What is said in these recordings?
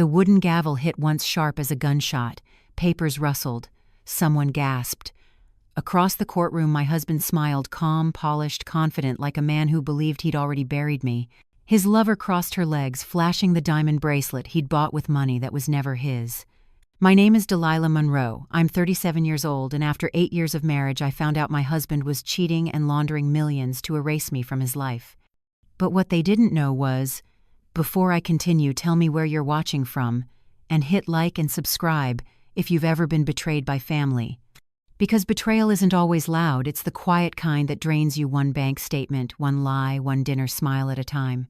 The wooden gavel hit once sharp as a gunshot. Papers rustled. Someone gasped. Across the courtroom, my husband smiled, calm, polished, confident, like a man who believed he'd already buried me. His lover crossed her legs, flashing the diamond bracelet he'd bought with money that was never his. My name is Delilah Monroe. I'm 37 years old, and after 8 years of marriage, I found out my husband was cheating and laundering millions to erase me from his life. But what they didn't know was, before I continue, tell me where you're watching from, and hit like and subscribe if you've ever been betrayed by family. Because betrayal isn't always loud, it's the quiet kind that drains you one bank statement, one lie, one dinner smile at a time.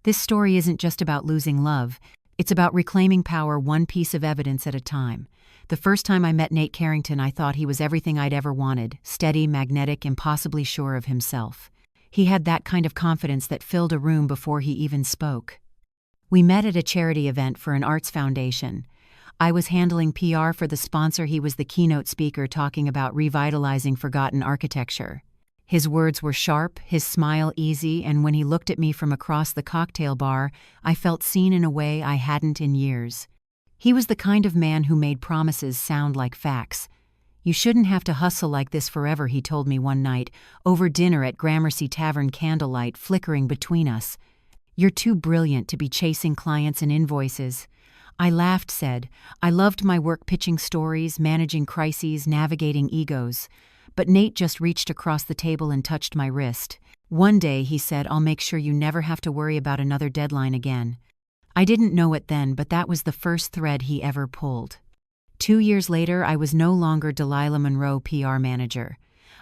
This story isn't just about losing love. It's about reclaiming power one piece of evidence at a time. The first time I met Nate Carrington, I thought he was everything I'd ever wanted, steady, magnetic, impossibly sure of himself. He had that kind of confidence that filled a room before he even spoke. We met at a charity event for an arts foundation. I was handling PR for the sponsor. He was the keynote speaker talking about revitalizing forgotten architecture. His words were sharp, his smile easy, and when he looked at me from across the cocktail bar, I felt seen in a way I hadn't in years. He was the kind of man who made promises sound like facts. You shouldn't have to hustle like this forever, he told me one night, over dinner at Gramercy Tavern, candlelight flickering between us. You're too brilliant to be chasing clients and invoices. I laughed, said, I loved my work pitching stories, managing crises, navigating egos. But Nate just reached across the table and touched my wrist. One day, he said, I'll make sure you never have to worry about another deadline again. I didn't know it then, but that was the first thread he ever pulled. 2 years later, I was no longer Delilah Monroe PR manager.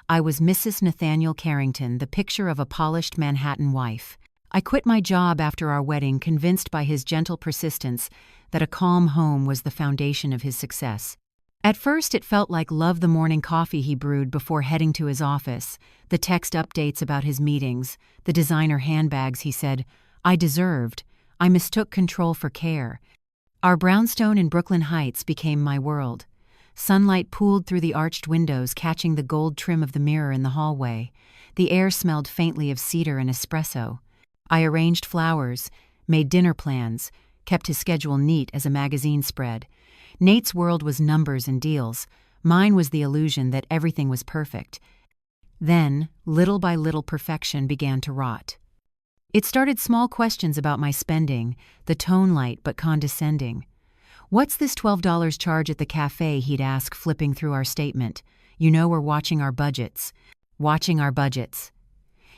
I was Mrs. Nathaniel Carrington, the picture of a polished Manhattan wife. I quit my job after our wedding, convinced by his gentle persistence that a calm home was the foundation of his success. At first, it felt like love, the morning coffee he brewed before heading to his office, the text updates about his meetings, the designer handbags he said, I deserved. I mistook control for care. Our brownstone in Brooklyn Heights became my world. Sunlight pooled through the arched windows, catching the gold trim of the mirror in the hallway. The air smelled faintly of cedar and espresso. I arranged flowers, made dinner plans, kept his schedule neat as a magazine spread. Nate's world was numbers and deals. Mine was the illusion that everything was perfect. Then, little by little, perfection began to rot. It started small questions about my spending, the tone light but condescending. What's this $12 charge at the cafe, he'd ask, flipping through our statement. You know, we're watching our budgets. Watching our budgets.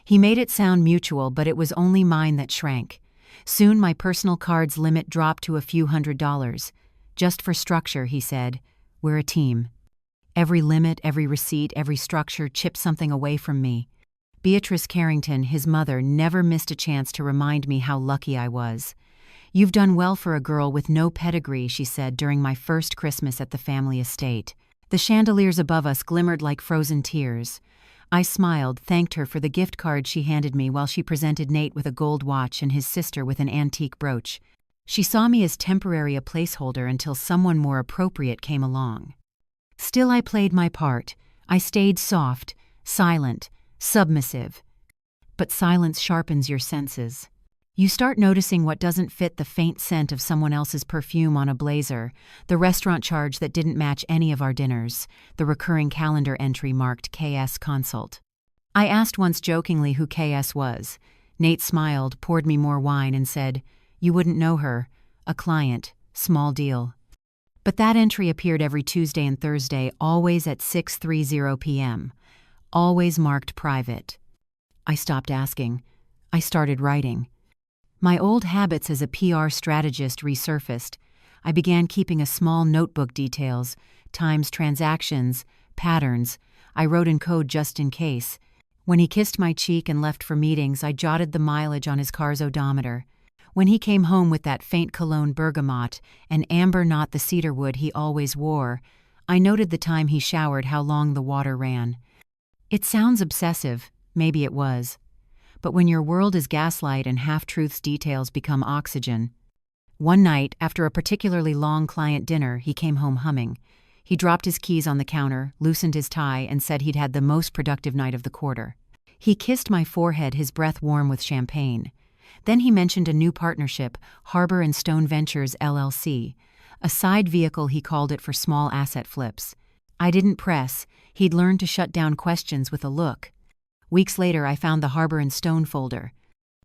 He made it sound mutual, but it was only mine that shrank. Soon my personal card's limit dropped to a few $100s. Just for structure, he said. We're a team. Every limit, every receipt, every structure chipped something away from me. Beatrice Carrington, his mother, never missed a chance to remind me how lucky I was. You've done well for a girl with no pedigree, she said during my first Christmas at the family estate. The chandeliers above us glimmered like frozen tears. I smiled, thanked her for the gift card she handed me while she presented Nate with a gold watch and his sister with an antique brooch. She saw me as temporary, a placeholder, until someone more appropriate came along. Still, I played my part. I stayed soft, silent, submissive. But silence sharpens your senses. You start noticing what doesn't fit: the faint scent of someone else's perfume on a blazer, the restaurant charge that didn't match any of our dinners, the recurring calendar entry marked KS Consult. I asked once jokingly who KS was. Nate smiled, poured me more wine, and said, You wouldn't know her. A client. Small deal. But that entry appeared every Tuesday and Thursday, always at 6:30 p.m. Always marked private. I stopped asking. I started writing. My old habits as a PR strategist resurfaced. I began keeping a small notebook: details, times, transactions, patterns. I wrote in code just in case. When he kissed my cheek and left for meetings, I jotted the mileage on his car's odometer. When he came home with that faint cologne bergamot and amber, not the cedarwood he always wore, I noted the time he showered, how long the water ran. It sounds obsessive, maybe it was. But when your world is gaslight and half-truths, details become oxygen. One night, after a particularly long client dinner, he came home humming. He dropped his keys on the counter, loosened his tie, and said he'd had the most productive night of the quarter. He kissed my forehead, his breath warm with champagne. Then he mentioned a new partnership, Harbor and Stone Ventures LLC, a side vehicle he called it for small asset flips. I didn't press. He'd learned to shut down questions with a look. Weeks later, I found the Harbor and Stone folder.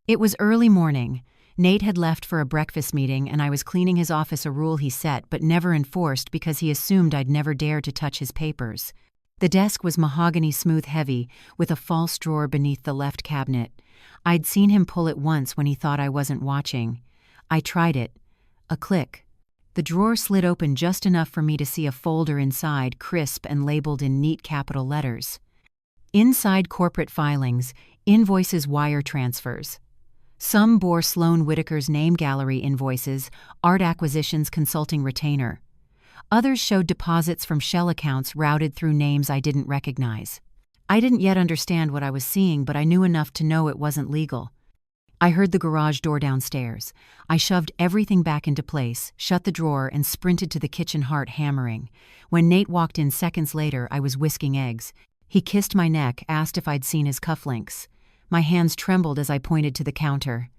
It was early morning. Nate had left for a breakfast meeting, and I was cleaning his office, a rule he set but never enforced because he assumed I'd never dare to touch his papers. The desk was mahogany smooth heavy, with a false drawer beneath the left cabinet. I'd seen him pull it once when he thought I wasn't watching. I tried it. A click. The drawer slid open just enough for me to see a folder inside, crisp and labeled in neat capital letters. Inside, corporate filings, invoices, wire transfers. Some bore Sloan Whitaker's name gallery invoices, art acquisitions consulting retainer. Others showed deposits from shell accounts routed through names I didn't recognize. I didn't yet understand what I was seeing, but I knew enough to know it wasn't legal. I heard the garage door downstairs. I shoved everything back into place, shut the drawer, and sprinted to the kitchen, heart hammering. When Nate walked in seconds later, I was whisking eggs. He kissed my neck, asked if I'd seen his cufflinks. My hands trembled as I pointed to the counter.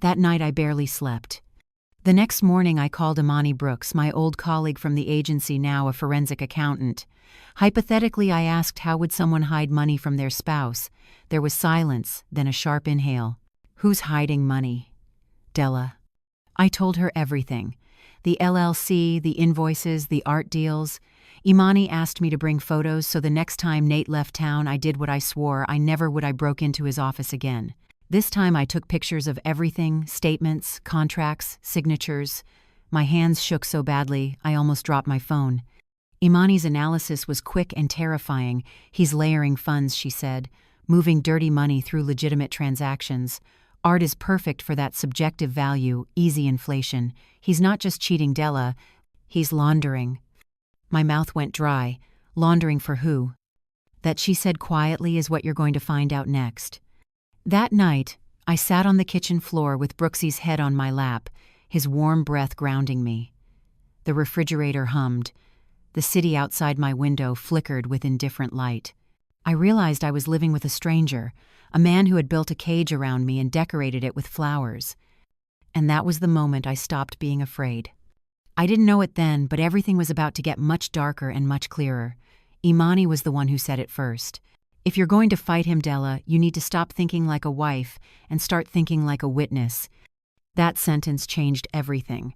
That night I barely slept. The next morning I called Imani Brooks, my old colleague from the agency, now a forensic accountant. Hypothetically, I asked how would someone hide money from their spouse. There was silence, then a sharp inhale. Who's hiding money? Della. I told her everything. The LLC, the invoices, the art deals. Imani asked me to bring photos, so the next time Nate left town, I did what I swore I never would. I broke into his office again. This time I took pictures of everything, statements, contracts, signatures. My hands shook so badly, I almost dropped my phone. Imani's analysis was quick and terrifying. He's layering funds, she said, moving dirty money through legitimate transactions. Art is perfect for that subjective value, easy inflation. He's not just cheating Della, he's laundering. My mouth went dry. Laundering for who? That, she said quietly, is what you're going to find out next. That night, I sat on the kitchen floor with Brooksy's head on my lap, his warm breath grounding me. The refrigerator hummed. The city outside my window flickered with indifferent light. I realized I was living with a stranger, a man who had built a cage around me and decorated it with flowers. And that was the moment I stopped being afraid. I didn't know it then, but everything was about to get much darker and much clearer. Imani was the one who said it first. If you're going to fight him, Della, you need to stop thinking like a wife and start thinking like a witness. That sentence changed everything.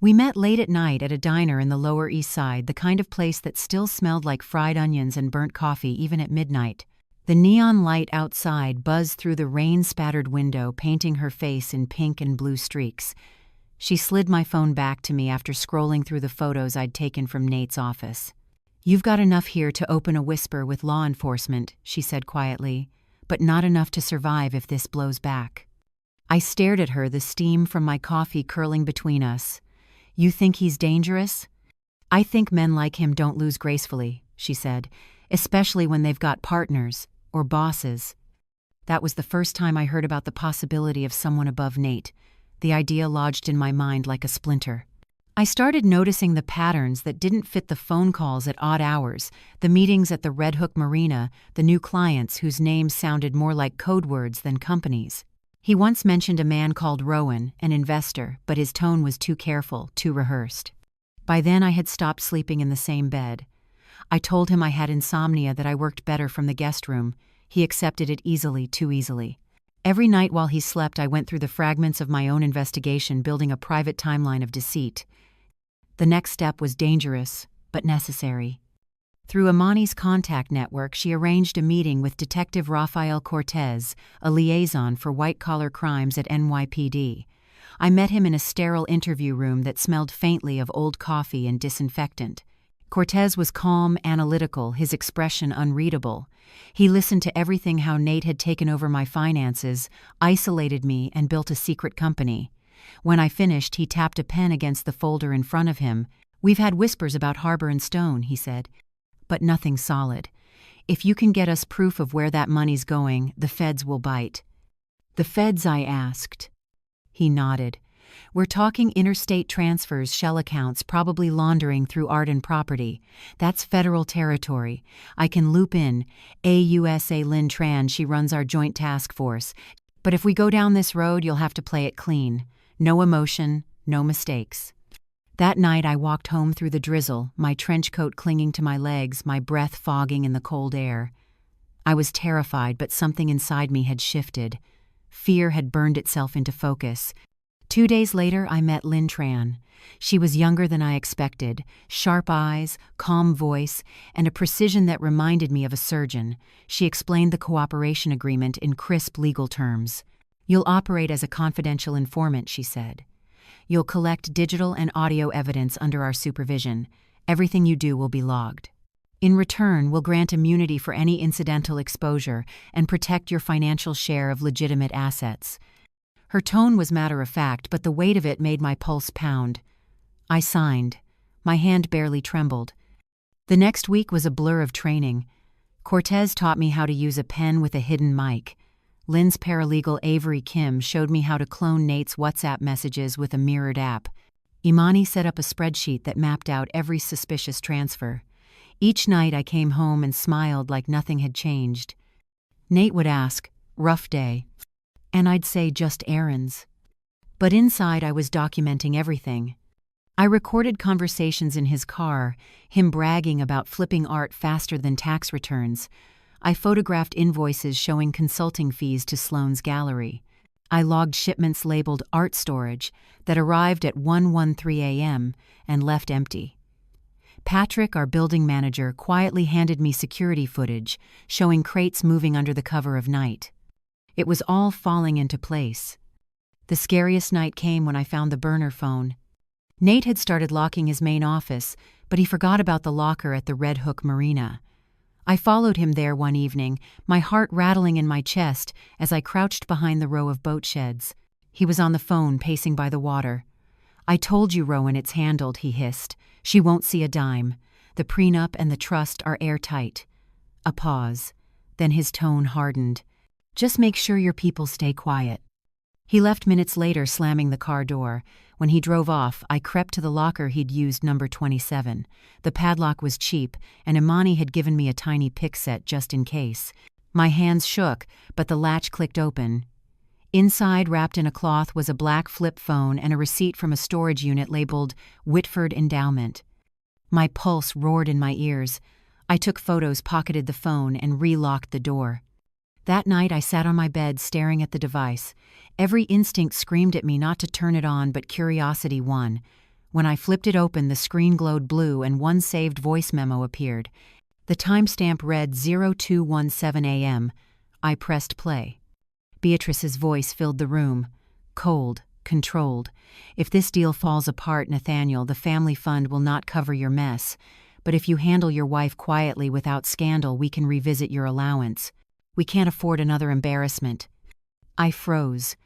We met late at night at a diner in the Lower East Side, the kind of place that still smelled like fried onions and burnt coffee even at midnight. The neon light outside buzzed through the rain-spattered window, painting her face in pink and blue streaks. She slid my phone back to me after scrolling through the photos I'd taken from Nate's office. "You've got enough here to open a whisper with law enforcement," she said quietly, "but not enough to survive if this blows back." I stared at her, the steam from my coffee curling between us. "You think he's dangerous?" "I think men like him don't lose gracefully," she said, "especially when they've got partners or bosses." That was the first time I heard about the possibility of someone above Nate. The idea lodged in my mind like a splinter. I started noticing the patterns that didn't fit: the phone calls at odd hours, the meetings at the Red Hook Marina, the new clients whose names sounded more like code words than companies. He once mentioned a man called Rowan, an investor, but his tone was too careful, too rehearsed. By then I had stopped sleeping in the same bed. I told him I had insomnia, that I worked better from the guest room. He accepted it easily, too easily. Every night while he slept, I went through the fragments of my own investigation, building a private timeline of deceit. The next step was dangerous, but necessary. Through Imani's contact network, she arranged a meeting with Detective Rafael Cortez, a liaison for white-collar crimes at NYPD. I met him in a sterile interview room that smelled faintly of old coffee and disinfectant. Cortez was calm, analytical, his expression unreadable. He listened to everything: how Nate had taken over my finances, isolated me, and built a secret company. When I finished, he tapped a pen against the folder in front of him. "We've had whispers about Harbor and Stone," he said, "but nothing solid. If you can get us proof of where that money's going, the feds will bite." "The feds?" I asked. He nodded. "We're talking interstate transfers, shell accounts, probably laundering through art and property. That's federal territory. I can loop in AUSA Lynn Tran, she runs our joint task force. But if we go down this road, you'll have to play it clean. No emotion, no mistakes. That night I walked home through the drizzle, my trench coat clinging to my legs, my breath fogging in the cold air. I was terrified, but something inside me had shifted. Fear had burned itself into focus. 2 days later, I met Lynn Tran. She was younger than I expected, sharp eyes, calm voice, and a precision that reminded me of a surgeon. She explained the cooperation agreement in crisp legal terms. "You'll operate as a confidential informant," she said. "You'll collect digital and audio evidence under our supervision. Everything you do will be logged. In return, we'll grant immunity for any incidental exposure and protect your financial share of legitimate assets." Her tone was matter-of-fact, but the weight of it made my pulse pound. I signed. My hand barely trembled. The next week was a blur of training. Cortez taught me how to use a pen with a hidden mic. Lynn's paralegal Avery Kim showed me how to clone Nate's WhatsApp messages with a mirrored app. Imani set up a spreadsheet that mapped out every suspicious transfer. Each night I came home and smiled like nothing had changed. Nate would ask, "Rough day?" And I'd say, "Just errands." But inside I was documenting everything. I recorded conversations in his car, him bragging about flipping art faster than tax returns. I photographed invoices showing consulting fees to Sloane's gallery. I logged shipments labeled art storage that arrived at 1:13 a.m. and left empty. Patrick, our building manager, quietly handed me security footage showing crates moving under the cover of night. It was all falling into place. The scariest night came when I found the burner phone. Nate had started locking his main office, but he forgot about the locker at the Red Hook Marina. I followed him there one evening, my heart rattling in my chest as I crouched behind the row of boat sheds. He was on the phone, pacing by the water. "I told you, Rowan, it's handled," he hissed. "She won't see a dime. The prenup and the trust are airtight." A pause. Then his tone hardened. "Just make sure your people stay quiet." He left minutes later, slamming the car door. When he drove off, I crept to the locker he'd used, number 27. The padlock was cheap, and Imani had given me a tiny pick set just in case. My hands shook, but the latch clicked open. Inside, wrapped in a cloth, was a black flip phone and a receipt from a storage unit labeled Whitford Endowment. My pulse roared in my ears. I took photos, pocketed the phone, and re-locked the door. That night I sat on my bed staring at the device. Every instinct screamed at me not to turn it on, but curiosity won. When I flipped it open, the screen glowed blue and one saved voice memo appeared. The timestamp read 0217 a.m. I pressed play. Beatrice's voice filled the room. Cold, controlled. "If this deal falls apart, Nathaniel, the family fund will not cover your mess. But if you handle your wife quietly without scandal, we can revisit your allowance. We can't afford another embarrassment." I froze.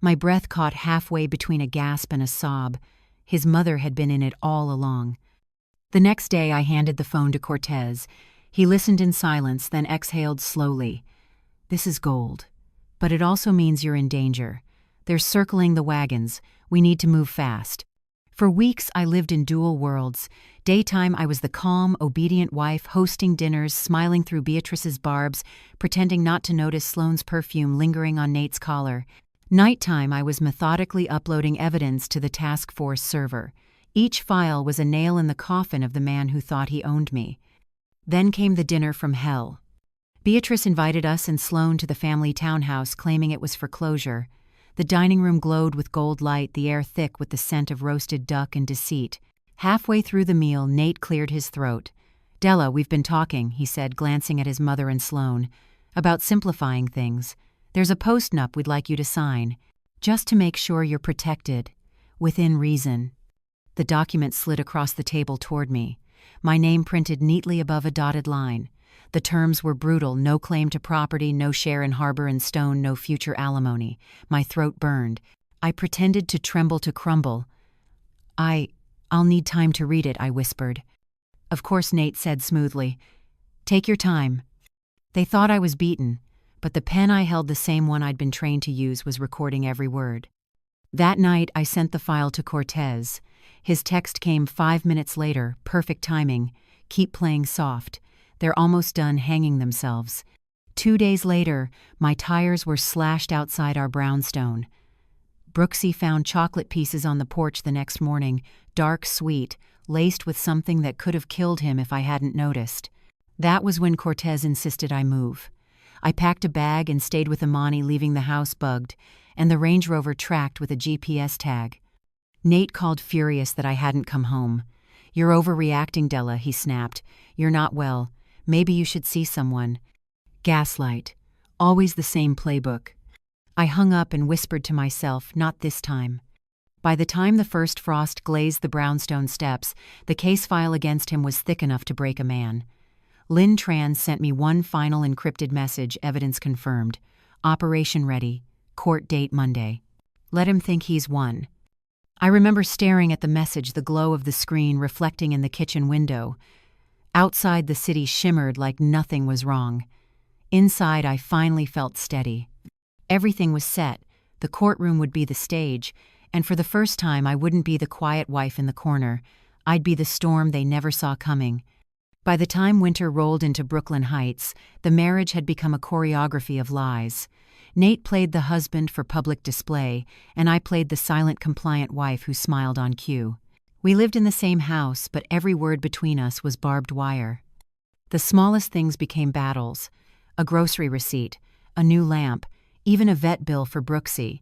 My breath caught halfway between a gasp and a sob. His mother had been in it all along. The next day I handed the phone to Cortez. He listened in silence, then exhaled slowly. "This is gold. But it also means you're in danger. They're circling the wagons. We need to move fast." For weeks I lived in dual worlds. Daytime I was the calm, obedient wife, hosting dinners, smiling through Beatrice's barbs, pretending not to notice Sloane's perfume lingering on Nate's collar. Nighttime I was methodically uploading evidence to the task force server. Each file was a nail in the coffin of the man who thought he owned me. Then came the dinner from hell. Beatrice invited us and Sloane to the family townhouse, claiming it was for closure. The dining room glowed with gold light, the air thick with the scent of roasted duck and deceit. Halfway through the meal, Nate cleared his throat. "Della, we've been talking," he said, glancing at his mother and Sloane, "about simplifying things. There's a postnup we'd like you to sign, just to make sure you're protected, within reason." The document slid across the table toward me, my name printed neatly above a dotted line. The terms were brutal: no claim to property, no share in harbor and stone, no future alimony. My throat burned. I pretended to tremble to crumble. I'll need time to read it," I whispered. "Of course," Nate said smoothly. "Take your time." They thought I was beaten, but the pen I held, the same one I'd been trained to use, was recording every word. That night I sent the file to Cortez. His text came 5 minutes later, perfect timing. "Keep playing soft. They're almost done hanging themselves. 2 days later, my tires were slashed outside our brownstone. Brooksy found chocolate pieces on the porch the next morning, dark sweet, laced with something that could have killed him if I hadn't noticed. That was when Cortez insisted I move. I packed a bag and stayed with Imani, leaving the house bugged, and the Range Rover tracked with a GPS tag. Nate called furious that I hadn't come home. "You're overreacting, Della," he snapped. "You're not well. Maybe you should see someone." Gaslight. Always the same playbook. I hung up and whispered to myself, "Not this time." By the time the first frost glazed the brownstone steps, the case file against him was thick enough to break a man. Lynn Tran sent me one final encrypted message, evidence confirmed. Operation ready. Court date Monday. Let him think he's won. I remember staring at the message, the glow of the screen reflecting in the kitchen window. Outside, the city shimmered like nothing was wrong. Inside, I finally felt steady. Everything was set. The courtroom would be the stage, and for the first time I wouldn't be the quiet wife in the corner. I'd be the storm they never saw coming. By the time winter rolled into Brooklyn Heights, the marriage had become a choreography of lies. Nate played the husband for public display, and I played the silent, compliant wife who smiled on cue. We lived in the same house, but every word between us was barbed wire. The smallest things became battles. A grocery receipt, a new lamp, even a vet bill for Brooksy.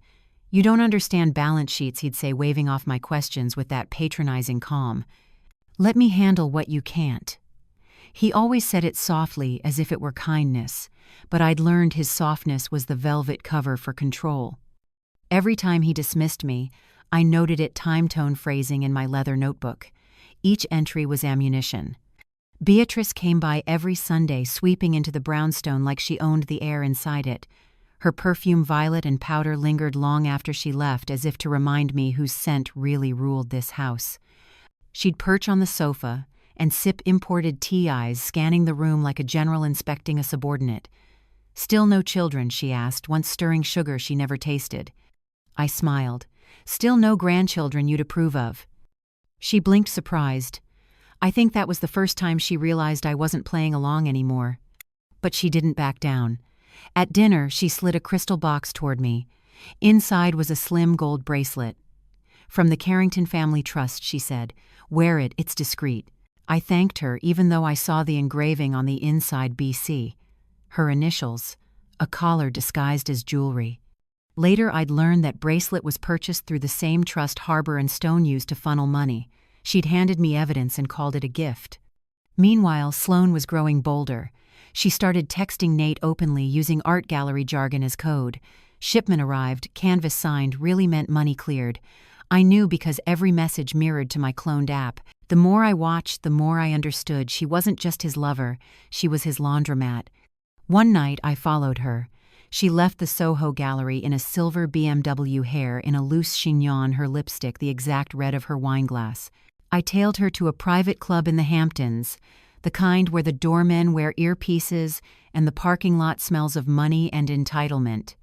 "You don't understand balance sheets," he'd say, waving off my questions with that patronizing calm. "Let me handle what you can't." He always said it softly, as if it were kindness, but I'd learned his softness was the velvet cover for control. Every time he dismissed me, I noted it time-tone phrasing in my leather notebook. Each entry was ammunition. Beatrice came by every Sunday, sweeping into the brownstone like she owned the air inside it. Her perfume, violet, and powder lingered long after she left, as if to remind me whose scent really ruled this house. She'd perch on the sofa and sip imported tea, eyes scanning the room like a general inspecting a subordinate. "Still no children?" she asked, once stirring sugar she never tasted. I smiled. "Still no grandchildren you'd approve of?" She blinked, surprised. I think that was the first time she realized I wasn't playing along anymore. But she didn't back down. At dinner, she slid a crystal box toward me. Inside was a slim gold bracelet. "From the Carrington Family Trust," she said. "Wear it, it's discreet." I thanked her, even though I saw the engraving on the inside, BC. Her initials, a collar disguised as jewelry. Later, I'd learned that bracelet was purchased through the same trust Harbor and Stone used to funnel money. She'd handed me evidence and called it a gift. Meanwhile, Sloan was growing bolder. She started texting Nate openly, using art gallery jargon as code. Shipment arrived, canvas signed, really meant money cleared. I knew because every message mirrored to my cloned app. The more I watched, the more I understood she wasn't just his lover, she was his laundromat. One night, I followed her. She left the Soho gallery in a silver BMW hair, in a loose chignon, her lipstick the exact red of her wineglass. I tailed her to a private club in the Hamptons, the kind where the doormen wear earpieces and the parking lot smells of money and entitlement.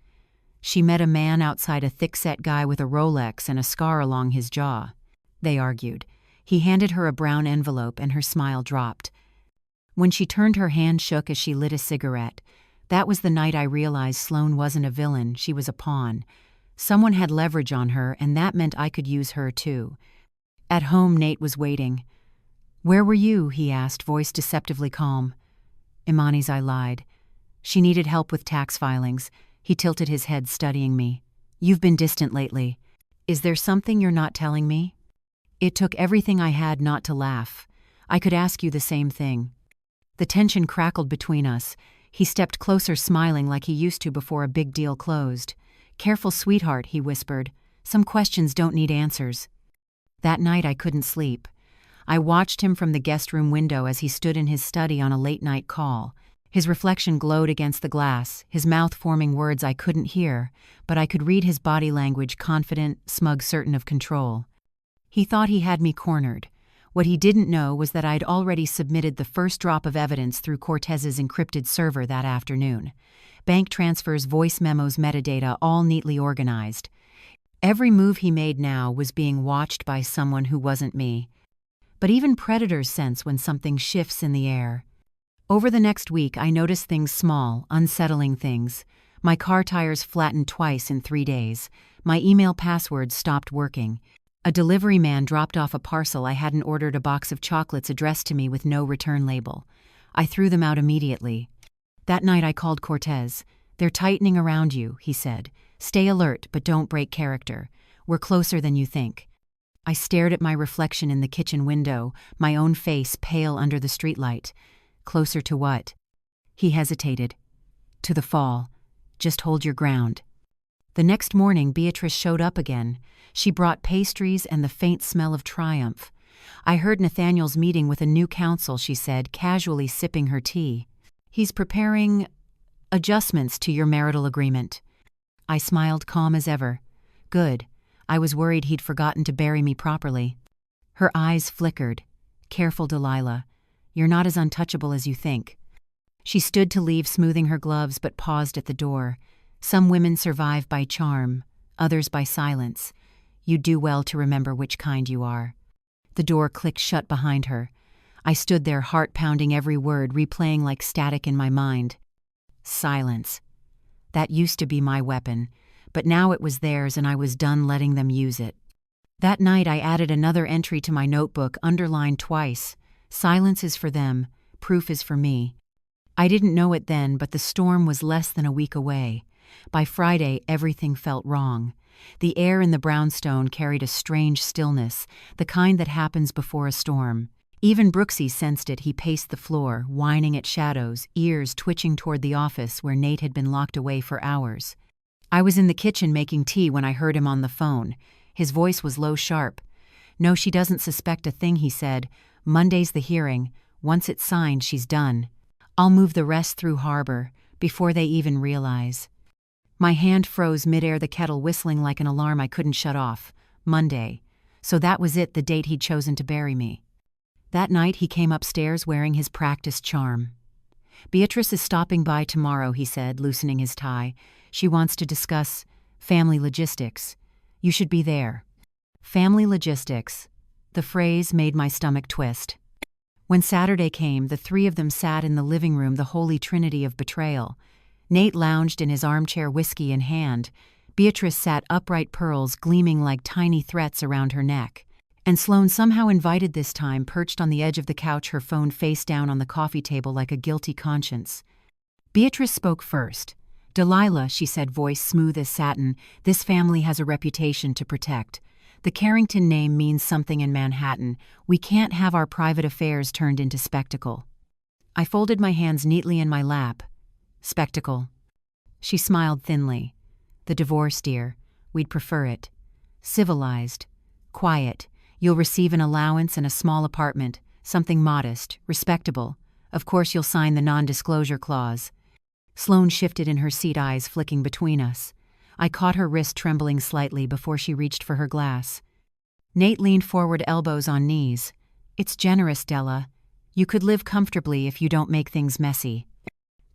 She met a man outside, a thick-set guy with a Rolex and a scar along his jaw. They argued. He handed her a brown envelope and her smile dropped. When she turned, her hand shook as she lit a cigarette. That was the night I realized Sloan wasn't a villain, she was a pawn. Someone had leverage on her, and that meant I could use her too. At home, Nate was waiting. "Where were you?" he asked, voice deceptively calm. Imani's I lied. She needed help with tax filings. He tilted his head, studying me. "You've been distant lately. Is there something you're not telling me?" It took everything I had not to laugh. "I could ask you the same thing." The tension crackled between us. He stepped closer, smiling like he used to before a big deal closed. "Careful, sweetheart," he whispered. "Some questions don't need answers." That night I couldn't sleep. I watched him from the guest room window as he stood in his study on a late-night call. His reflection glowed against the glass, his mouth forming words I couldn't hear, but I could read his body language, confident, smug, certain of control. He thought he had me cornered. What he didn't know was that I'd already submitted the first drop of evidence through Cortez's encrypted server that afternoon. Bank transfers, voice memos, metadata, all neatly organized. Every move he made now was being watched by someone who wasn't me. But even predators sense when something shifts in the air. Over the next week, I noticed things small, unsettling things. My car tires flattened twice in 3 days. My email password stopped working. A delivery man dropped off a parcel I hadn't ordered, a box of chocolates addressed to me with no return label. I threw them out immediately. That night I called Cortez. "They're tightening around you," he said. "Stay alert, but don't break character. We're closer than you think." I stared at my reflection in the kitchen window, my own face pale under the streetlight. Closer to what? He hesitated. "To the fall. Just hold your ground." The next morning, Beatrice showed up again. She brought pastries and the faint smell of triumph. "I heard Nathaniel's meeting with a new counsel," she said, casually sipping her tea. "He's preparing adjustments to your marital agreement." I smiled, calm as ever. "Good. I was worried he'd forgotten to bury me properly." Her eyes flickered. "Careful, Delilah. You're not as untouchable as you think." She stood to leave, smoothing her gloves, but paused at the door. "Some women survive by charm, others by silence. You do well to remember which kind you are." The door clicked shut behind her. I stood there, heart pounding every word, replaying like static in my mind. Silence. That used to be my weapon, but now it was theirs and I was done letting them use it. That night I added another entry to my notebook, underlined twice. Silence is for them, proof is for me. I didn't know it then, but the storm was less than a week away. By Friday, everything felt wrong. The air in the brownstone carried a strange stillness, the kind that happens before a storm. Even Brooksy sensed it. He paced the floor, whining at shadows, ears twitching toward the office where Nate had been locked away for hours. I was in the kitchen making tea when I heard him on the phone. His voice was low, sharp. "No, she doesn't suspect a thing," he said. "Monday's the hearing. Once it's signed, she's done. I'll move the rest through harbor, before they even realize." My hand froze midair, the kettle whistling like an alarm I couldn't shut off. Monday. So that was it, the date he'd chosen to bury me. That night he came upstairs wearing his practiced charm. "Beatrice is stopping by tomorrow," he said, loosening his tie. "She wants to discuss family logistics. You should be there." Family logistics. The phrase made my stomach twist. When Saturday came, the three of them sat in the living room, the holy trinity of betrayal. Nate lounged in his armchair, whiskey in hand. Beatrice sat upright, pearls gleaming like tiny threats around her neck. And Sloane, somehow invited this time, perched on the edge of the couch, her phone face down on the coffee table like a guilty conscience. Beatrice spoke first. "Delilah," she said, voice smooth as satin, "this family has a reputation to protect. The Carrington name means something in Manhattan. We can't have our private affairs turned into spectacle." I folded my hands neatly in my lap. "Spectacle." She smiled thinly. "The divorce, dear. We'd prefer it. Civilized. Quiet. You'll receive an allowance and a small apartment, something modest, respectable. Of course you'll sign the non-disclosure clause." Sloane shifted in her seat, eyes flicking between us. I caught her wrist trembling slightly before she reached for her glass. Nate leaned forward, elbows on knees. "It's generous, Della. You could live comfortably if you don't make things messy."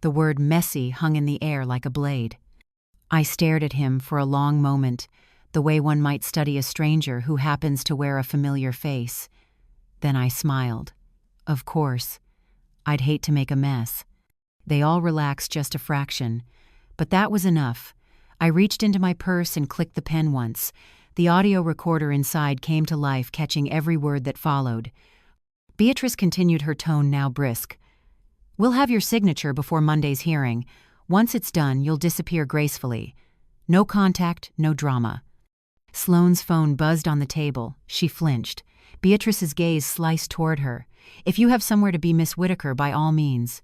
The word messy hung in the air like a blade. I stared at him for a long moment, the way one might study a stranger who happens to wear a familiar face. Then I smiled. Of course. I'd hate to make a mess. They all relaxed just a fraction. But that was enough. I reached into my purse and clicked the pen once. The audio recorder inside came to life, catching every word that followed. Beatrice continued, her tone now brisk. "We'll have your signature before Monday's hearing. Once it's done, you'll disappear gracefully. No contact, no drama." Sloane's phone buzzed on the table. She flinched. Beatrice's gaze sliced toward her. "If you have somewhere to be, Miss Whitaker, by all means."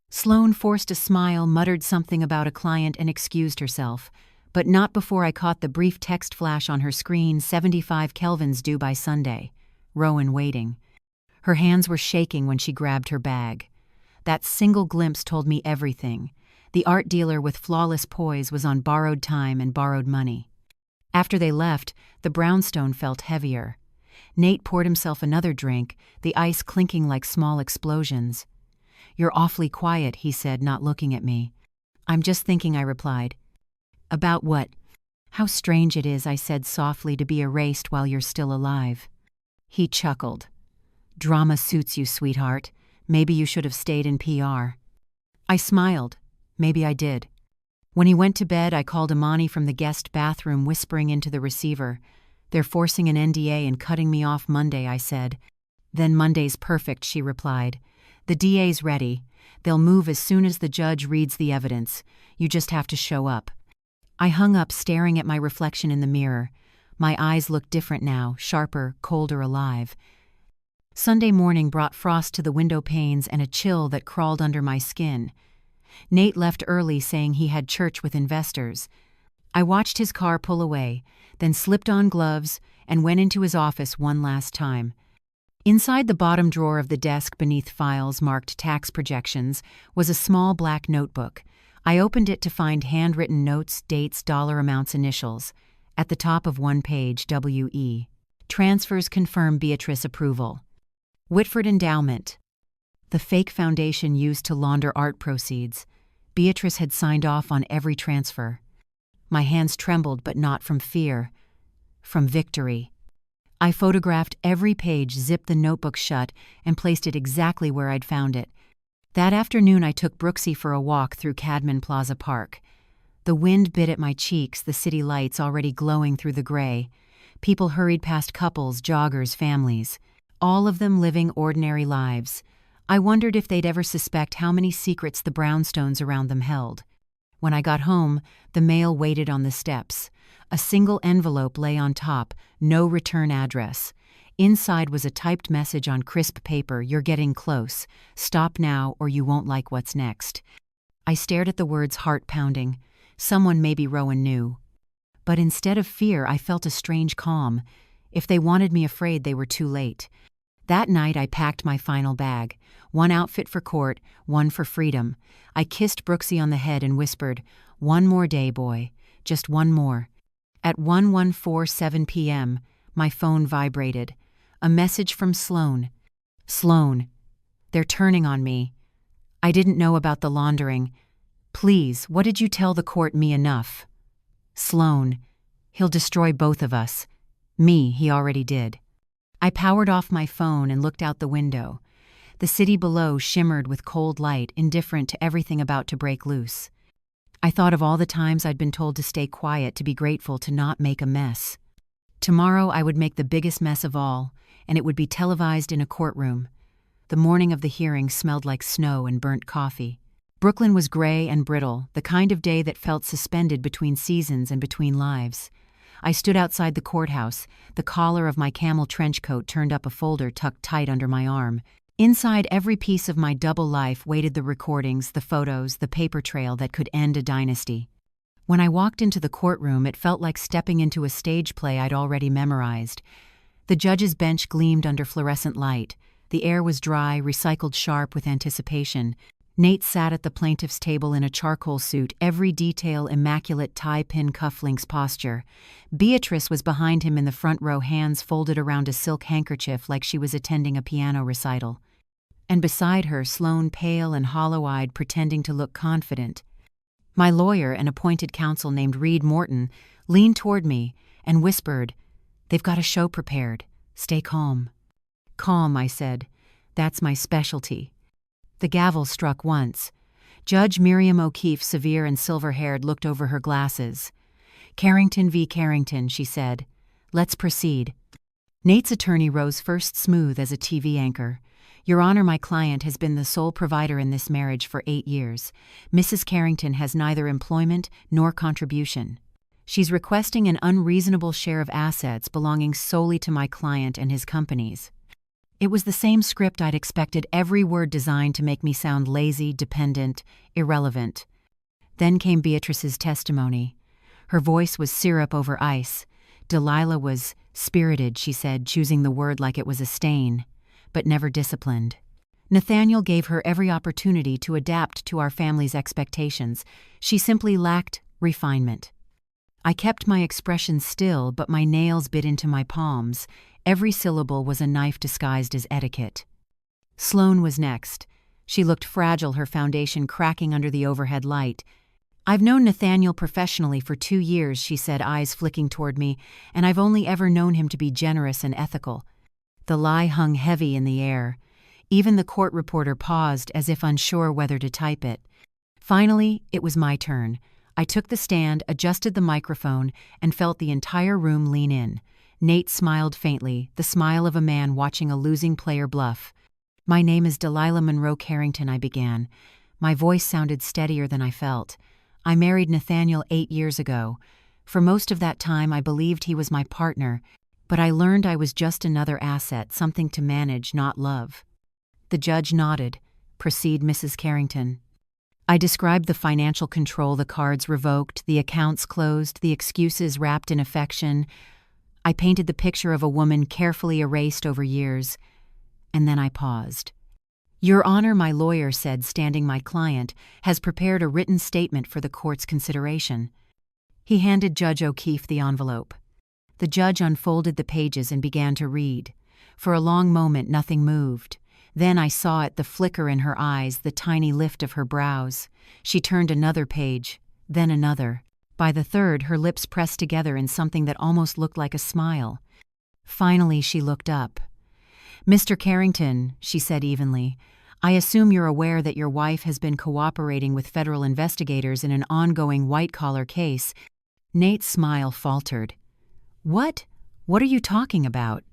Sloane forced a smile, muttered something about a client, and excused herself. But not before I caught the brief text flash on her screen, 75 Kelvins due by Sunday. Rowan waiting. Her hands were shaking when she grabbed her bag. That single glimpse told me everything. The art dealer with flawless poise was on borrowed time and borrowed money. After they left, the brownstone felt heavier. Nate poured himself another drink, the ice clinking like small explosions. "You're awfully quiet," he said, not looking at me. "I'm just thinking," I replied. "About what?" "How strange it is," I said softly, "to be erased while you're still alive." He chuckled. "Drama suits you, sweetheart. Maybe you should have stayed in PR. I smiled. Maybe I did. When he went to bed, I called Imani from the guest bathroom, whispering into the receiver. They're forcing an NDA and cutting me off Monday, I said. Then Monday's perfect, she replied. The DA's ready. They'll move as soon as the judge reads the evidence. You just have to show up. I hung up, staring at my reflection in the mirror. My eyes looked different now, sharper, colder, alive. Sunday morning brought frost to the window panes and a chill that crawled under my skin. Nate left early, saying he had church with investors. I watched his car pull away, then slipped on gloves and went into his office one last time. Inside the bottom drawer of the desk beneath files marked tax projections was a small black notebook. I opened it to find handwritten notes, dates, dollar amounts, initials. At the top of one page, W.E. Transfers confirm Beatrice approval. Whitford Endowment. The fake foundation used to launder art proceeds. Beatrice had signed off on every transfer. My hands trembled, but not from fear. From victory. I photographed every page, zipped the notebook shut, and placed it exactly where I'd found it. That afternoon I took Brooksy for a walk through Cadman Plaza Park. The wind bit at my cheeks, the city lights already glowing through the gray. People hurried past, couples, joggers, families. All of them living ordinary lives. I wondered if they'd ever suspect how many secrets the brownstones around them held. When I got home, the mail waited on the steps. A single envelope lay on top, no return address. Inside was a typed message on crisp paper: "You're getting close. Stop now or you won't like what's next." I stared at the words, heart pounding. Someone, maybe Rowan, knew. But instead of fear, I felt a strange calm. If they wanted me afraid, they were too late. That night I packed my final bag. One outfit for court, one for freedom. I kissed Brooksy on the head and whispered, "One more day, boy. Just one more." At 1:47 p.m., my phone vibrated. A message from Sloan. "Sloan, they're turning on me. I didn't know about the laundering. Please, what did you tell the court? Me enough. Sloan, he'll destroy both of us. Me, he already did." I powered off my phone and looked out the window. The city below shimmered with cold light, indifferent to everything about to break loose. I thought of all the times I'd been told to stay quiet, to be grateful, to not make a mess. Tomorrow I would make the biggest mess of all, and it would be televised in a courtroom. The morning of the hearing smelled like snow and burnt coffee. Brooklyn was gray and brittle, the kind of day that felt suspended between seasons and between lives. I stood outside the courthouse, the collar of my camel trench coat turned up, a folder tucked tight under my arm. Inside every piece of my double life waited the recordings, the photos, the paper trail that could end a dynasty. When I walked into the courtroom, it felt like stepping into a stage play I'd already memorized. The judge's bench gleamed under fluorescent light. The air was dry, recycled sharp with anticipation. Nate sat at the plaintiff's table in a charcoal suit, every detail immaculate, tie-pin cufflinks posture. Beatrice was behind him in the front row, hands folded around a silk handkerchief like she was attending a piano recital. And beside her, Sloan, pale and hollow-eyed, pretending to look confident. My lawyer, an appointed counsel named Reed Morton, leaned toward me and whispered, "They've got a show prepared. Stay calm." "Calm," I said. "That's my specialty." The gavel struck once. Judge Miriam O'Keefe, severe and silver-haired, looked over her glasses. "Carrington v. Carrington," she said. "Let's proceed." Nate's attorney rose first, smooth as a TV anchor. "Your Honor, my client has been the sole provider in this marriage for 8 years. Mrs. Carrington has neither employment nor contribution. She's requesting an unreasonable share of assets belonging solely to my client and his companies." It was the same script I'd expected, every word designed to make me sound lazy, dependent, irrelevant. Then came Beatrice's testimony. Her voice was syrup over ice. Delilah was spirited, she said, choosing the word like it was a stain, but never disciplined. Nathaniel gave her every opportunity to adapt to our family's expectations. She simply lacked refinement. I kept my expression still, but my nails bit into my palms. Every syllable was a knife disguised as etiquette. Sloan was next. She looked fragile, her foundation cracking under the overhead light. "I've known Nathaniel professionally for 2 years," she said, eyes flicking toward me, "and I've only ever known him to be generous and ethical." The lie hung heavy in the air. Even the court reporter paused as if unsure whether to type it. Finally, it was my turn. I took the stand, adjusted the microphone, and felt the entire room lean in. Nate smiled faintly, the smile of a man watching a losing player bluff. "My name is Delilah Monroe Carrington," I began. My voice sounded steadier than I felt. "I married Nathaniel 8 years ago. For most of that time I believed he was my partner, but I learned I was just another asset, something to manage, not love." The judge nodded. "Proceed, Mrs. Carrington." I described the financial control, the cards revoked, the accounts closed, the excuses wrapped in affection. I painted the picture of a woman carefully erased over years. And then I paused. "Your Honor," my lawyer said, standing my client, "has prepared a written statement for the court's consideration." He handed Judge O'Keefe the envelope. The judge unfolded the pages and began to read. For a long moment nothing moved. Then I saw it, the flicker in her eyes, the tiny lift of her brows. She turned another page, then another. By the third, her lips pressed together in something that almost looked like a smile. Finally, she looked up. "Mr. Carrington," she said evenly, "I assume you're aware that your wife has been cooperating with federal investigators in an ongoing white-collar case." Nate's smile faltered. What? What are you talking about?"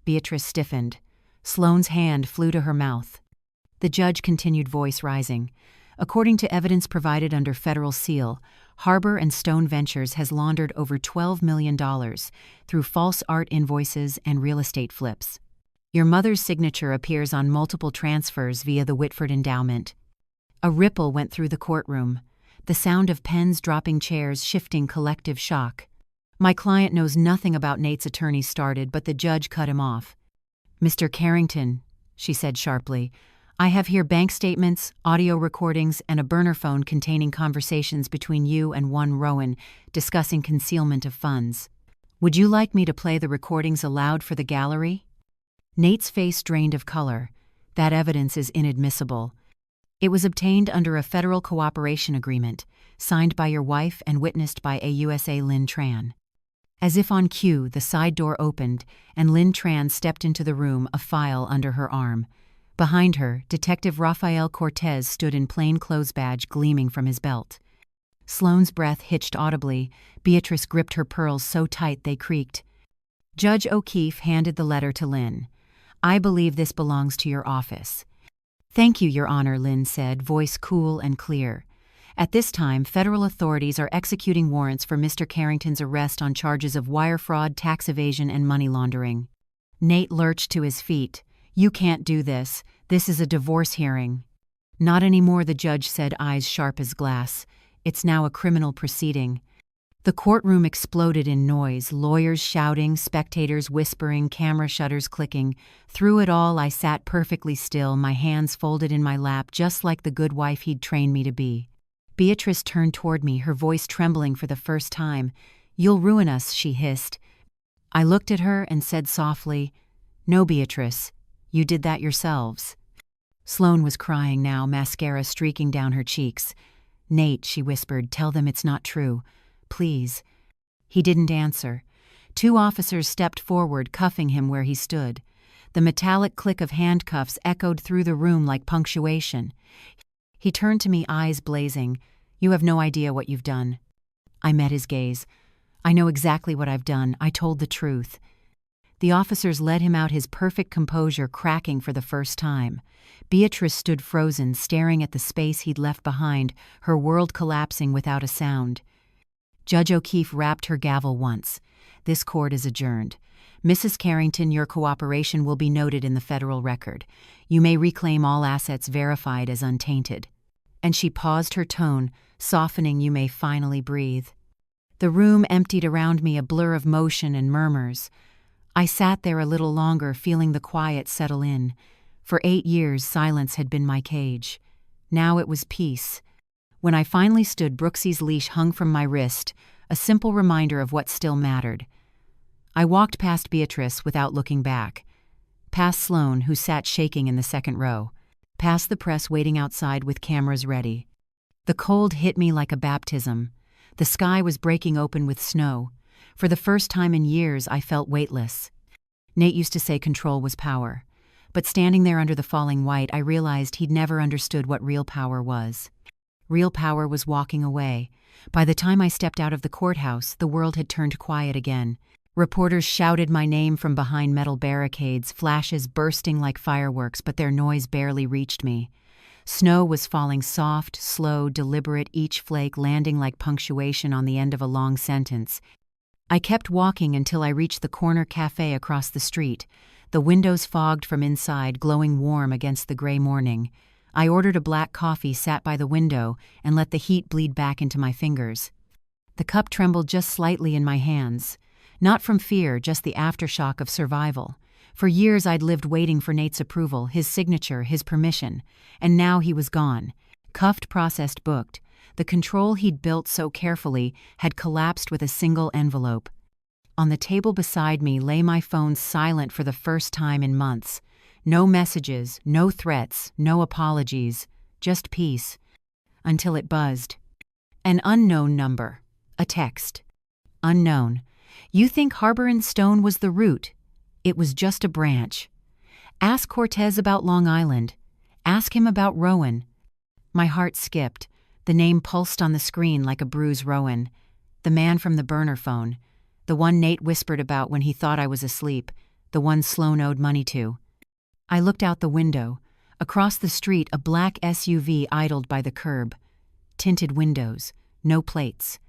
Beatrice stiffened. Sloane's hand flew to her mouth. The judge continued, voice rising. "According to evidence provided under federal seal, Harbor and Stone Ventures has laundered over $12 million through false art invoices and real estate flips. Your mother's signature appears on multiple transfers via the Whitford Endowment." A ripple went through the courtroom, the sound of pens dropping, chairs shifting, collective shock. My client knows nothing about Nate's attorney started, but the judge cut him off. "Mr. Carrington," she said sharply, "I have here bank statements, audio recordings, and a burner phone containing conversations between you and one Rowan discussing concealment of funds. Would you like me to play the recordings aloud for the gallery?" Nate's face drained of color. "That evidence is inadmissible. It was obtained under a federal cooperation agreement, signed by your wife and witnessed by AUSA Lynn Tran." As if on cue, the side door opened, and Lynn Tran stepped into the room, a file under her arm. Behind her, Detective Rafael Cortez stood in plain clothes, badge gleaming from his belt. Sloane's breath hitched audibly. Beatrice gripped her pearls so tight they creaked. Judge O'Keefe handed the letter to Lynn. "I believe this belongs to your office." "Thank you, Your Honor," Lynn said, voice cool and clear. "At this time, federal authorities are executing warrants for Mr. Carrington's arrest on charges of wire fraud, tax evasion, and money laundering." Nate lurched to his feet. "You can't do this. This is a divorce hearing." "Not anymore," the judge said, eyes sharp as glass. "It's now a criminal proceeding." The courtroom exploded in noise, lawyers shouting, spectators whispering, camera shutters clicking. Through it all, I sat perfectly still, my hands folded in my lap, just like the good wife he'd trained me to be. Beatrice turned toward me, her voice trembling for the first time. "You'll ruin us," she hissed. I looked at her and said softly, "No, Beatrice, you did that yourselves." Sloane was crying now, mascara streaking down her cheeks. "Nate," she whispered, "tell them it's not true. Please." He didn't answer. 2 officers stepped forward, cuffing him where he stood. The metallic click of handcuffs echoed through the room like punctuation. He turned to me, eyes blazing. "You have no idea what you've done." I met his gaze. "I know exactly what I've done. I told the truth." The officers led him out, his perfect composure cracking for the first time. Beatrice stood frozen, staring at the space he'd left behind, her world collapsing without a sound. Judge O'Keefe rapped her gavel once. "This court is adjourned. Mrs. Carrington, your cooperation will be noted in the federal record. You may reclaim all assets verified as untainted." And she paused, her tone softening. "You may finally breathe." The room emptied around me, a blur of motion and murmurs. I sat there a little longer, feeling the quiet settle in. For 8 years, silence had been my cage. Now it was peace. When I finally stood, Brooksy's leash hung from my wrist, a simple reminder of what still mattered. I walked past Beatrice without looking back. Past Sloane, who sat shaking in the second row. Past the press waiting outside with cameras ready. The cold hit me like a baptism. The sky was breaking open with snow. For the first time in years, I felt weightless. Nate used to say control was power. but standing there under the falling white, I realized he'd never understood what real power was. Real power was walking away. By the time I stepped out of the courthouse, the world had turned quiet again. Reporters shouted my name from behind metal barricades, flashes bursting like fireworks, but their noise barely reached me. Snow was falling soft, slow, deliberate, each flake landing like punctuation on the end of a long sentence. I kept walking until I reached the corner cafe across the street, the windows fogged from inside, glowing warm against the gray morning. I ordered a black coffee, sat by the window, and let the heat bleed back into my fingers. The cup trembled just slightly in my hands. Not from fear, just the aftershock of survival. For years I'd lived waiting for Nate's approval, his signature, his permission. And now he was gone. Cuffed, processed, booked. The control he'd built so carefully had collapsed with a single envelope. On the table beside me lay my phone, silent for the first time in months. No messages, no threats, no apologies, just peace. Until it buzzed. An unknown number. A text. Unknown. You think Harbor and Stone was the root? It was just a branch. Ask Cortez about Long Island. Ask him about Rowan. My heart skipped. The name pulsed on the screen like a bruised Rowan. The man from the burner phone. The one Nate whispered about when he thought I was asleep. The one Sloan owed money to. I looked out the window. Across the street, a black SUV idled by the curb. Tinted windows. No plates.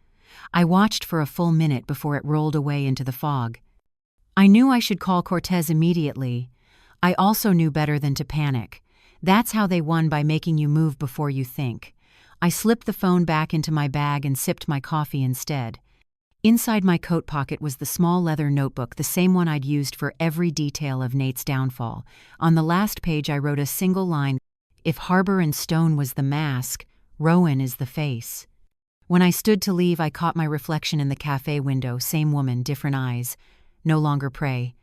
I watched for a full minute before it rolled away into the fog. I knew I should call Cortez immediately. I also knew better than to panic. That's how they won, by making you move before you think. I slipped the phone back into my bag and sipped my coffee instead. Inside my coat pocket was the small leather notebook, the same one I'd used for every detail of Nate's downfall. On the last page I wrote a single line: if Harbor and Stone was the mask, Rowan is the face. When I stood to leave, I caught my reflection in the cafe window, same woman, different eyes. No longer prey.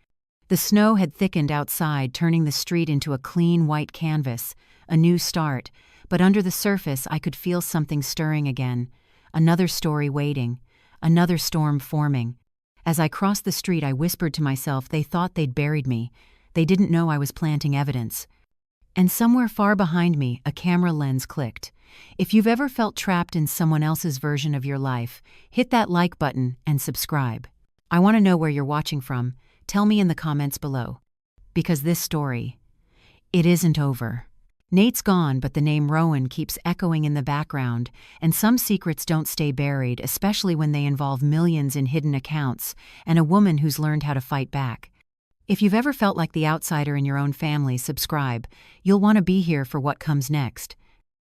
The snow had thickened outside, turning the street into a clean white canvas, a new start, but under the surface I could feel something stirring again. Another story waiting. Another storm forming. As I crossed the street, I whispered to myself, they thought they'd buried me. They didn't know I was planting evidence. And somewhere far behind me, a camera lens clicked. If you've ever felt trapped in someone else's version of your life, hit that like button and subscribe. I want to know where you're watching from. Tell me in the comments below. Because this story, it isn't over. Nate's gone, but the name Rowan keeps echoing in the background, and some secrets don't stay buried, especially when they involve millions in hidden accounts and a woman who's learned how to fight back. If you've ever felt like the outsider in your own family, subscribe. You'll want to be here for what comes next.